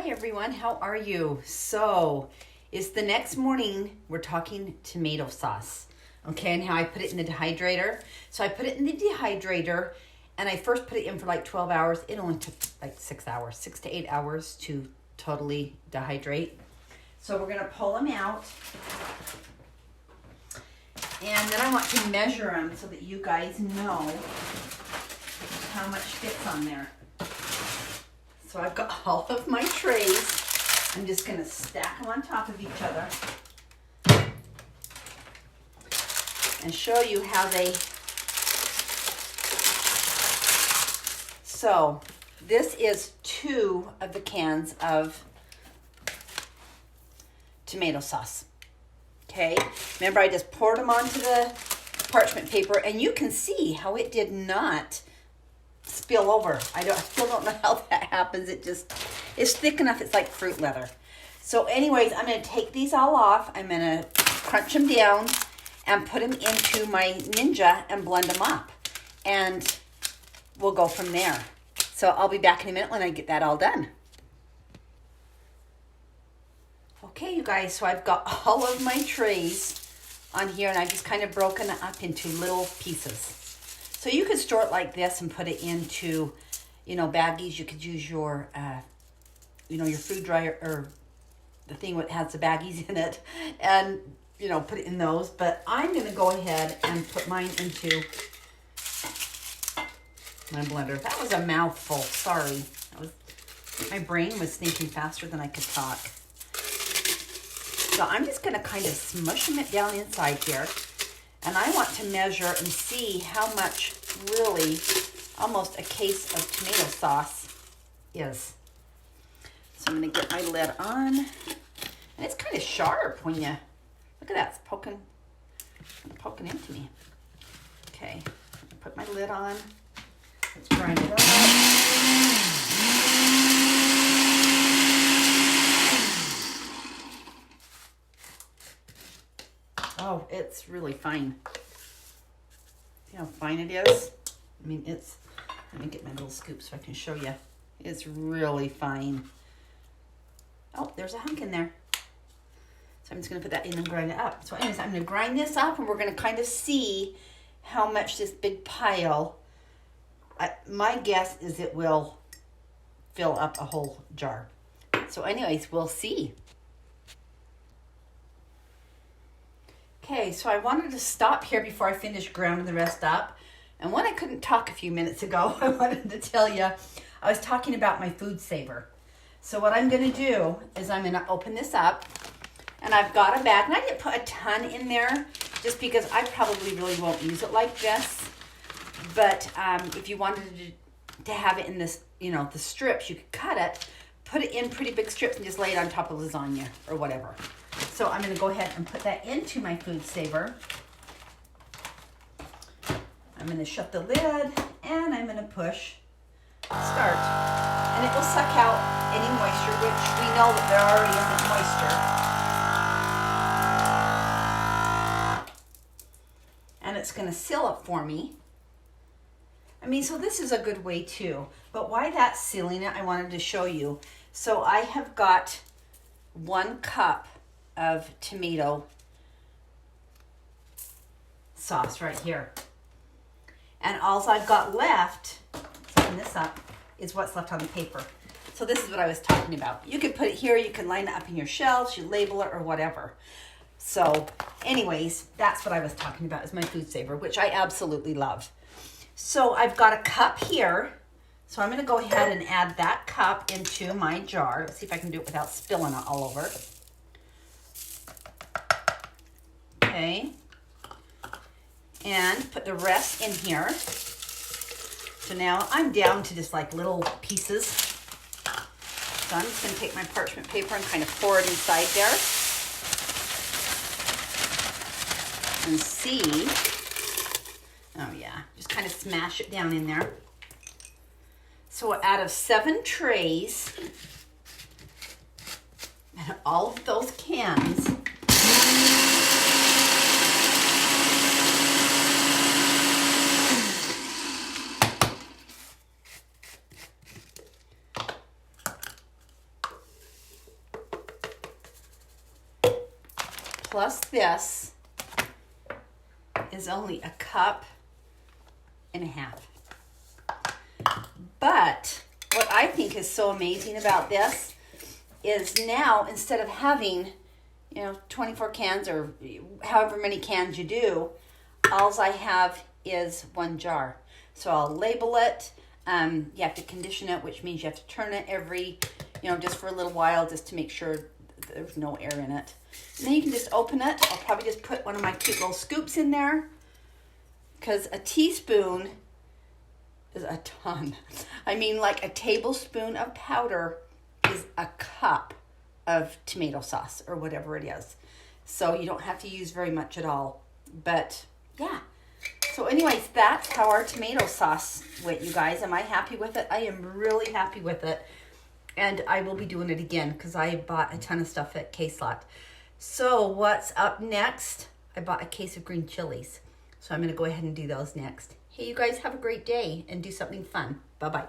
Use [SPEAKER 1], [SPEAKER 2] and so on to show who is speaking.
[SPEAKER 1] Hi everyone, how are you? So, it's the next morning, we're talking tomato sauce. Okay, and how I put it in the dehydrator. So I put it in the dehydrator, and I first put it in for like 12 hours. It only took like 6 hours, 6 to 8 hours to totally dehydrate. So we're gonna pull them out. And then I want to measure them so that you guys know how much fits on there. So I've got all of my trays. I'm just going to stack them on top of each other and show you how they... So this is 2 of the cans of tomato sauce. Okay, remember I just poured them onto the parchment paper, and you can see how it did not spill over. I still don't know how that happens. It's thick enough. It's like fruit leather. So anyways, I'm going to take these all off. I'm going to crunch them down and put them into my Ninja and blend them up. And we'll go from there. So I'll be back in a minute when I get that all done. Okay, you guys, so I've got all of my trays on here, and I've just kind of broken it up into little pieces. So you could store it like this and put it into, baggies. You could use your, your food dryer, or the thing that has the baggies in it, and, put it in those. But I'm going to go ahead and put mine into my blender. That was a mouthful. Sorry. My brain was thinking faster than I could talk. So I'm just going to kind of smush it down inside here. And I want to measure and see how much really almost a case of tomato sauce is. So I'm going to get my lid on. And it's kind of sharp when you, look at that, it's poking into me. Okay, I put my lid on. Let's grind it up. Oh, it's really fine. See how fine it is? I mean, let me get my little scoop so I can show you. It's really fine. Oh, there's a hunk in there. So I'm just going to put that in and grind it up. So anyways, I'm going to grind this up, and we're going to kind of see how much this big pile, my guess is it will fill up a whole jar. So anyways, we'll see. Okay, so I wanted to stop here before I finish grounding the rest up. And when I couldn't talk a few minutes ago, I wanted to tell you, I was talking about my food saver. So what I'm going to do is I'm going to open this up, and I've got a bag, and I didn't put a ton in there just because I probably really won't use it like this. But if you wanted to have it in this, the strips, you could cut it, put it in pretty big strips, and just lay it on top of lasagna or whatever. So I'm going to go ahead and put that into my food saver. I'm going to shut the lid, and I'm going to push start. And it will suck out any moisture, which we know that there already isn't moisture. And it's going to seal it for me. I mean, so this is a good way too. But why that's sealing it, I wanted to show you. So I have got 1 cup of tomato sauce right here. And all I've got left, open this up, is what's left on the paper. So this is what I was talking about. You could put it here, you can line it up in your shelves, you label it or whatever. So anyways, that's what I was talking about, is my food saver, which I absolutely love. So I've got a cup here. So I'm going to go ahead and add that cup into my jar. Let's see if I can do it without spilling it all over. Okay. And put the rest in here. So now I'm down to just like little pieces. So I'm just going to take my parchment paper and kind of pour it inside there. And see. Oh yeah, just kind of smash it down in there. So out of 7 trays, and all of those cans, plus this is only a cup and a half. But what I think is so amazing about this is now, instead of having, 24 cans or however many cans you do, all I have is one jar. So I'll label it. You have to condition it, which means you have to turn it every, just for a little while, just to make sure there's no air in it. And then you can just open it. I'll probably just put one of my cute little scoops in there, because a teaspoon is a ton. I mean, like a tablespoon of powder is a cup of tomato sauce or whatever it is. So you don't have to use very much at all. But yeah. So anyways, that's how our tomato sauce went, you guys. Am I happy with it? I am really happy with it. And I will be doing it again because I bought a ton of stuff at K-Slot. So what's up next? I bought a case of green chilies. So I'm going to go ahead and do those next. Hey, you guys have a great day and do something fun. Bye-bye.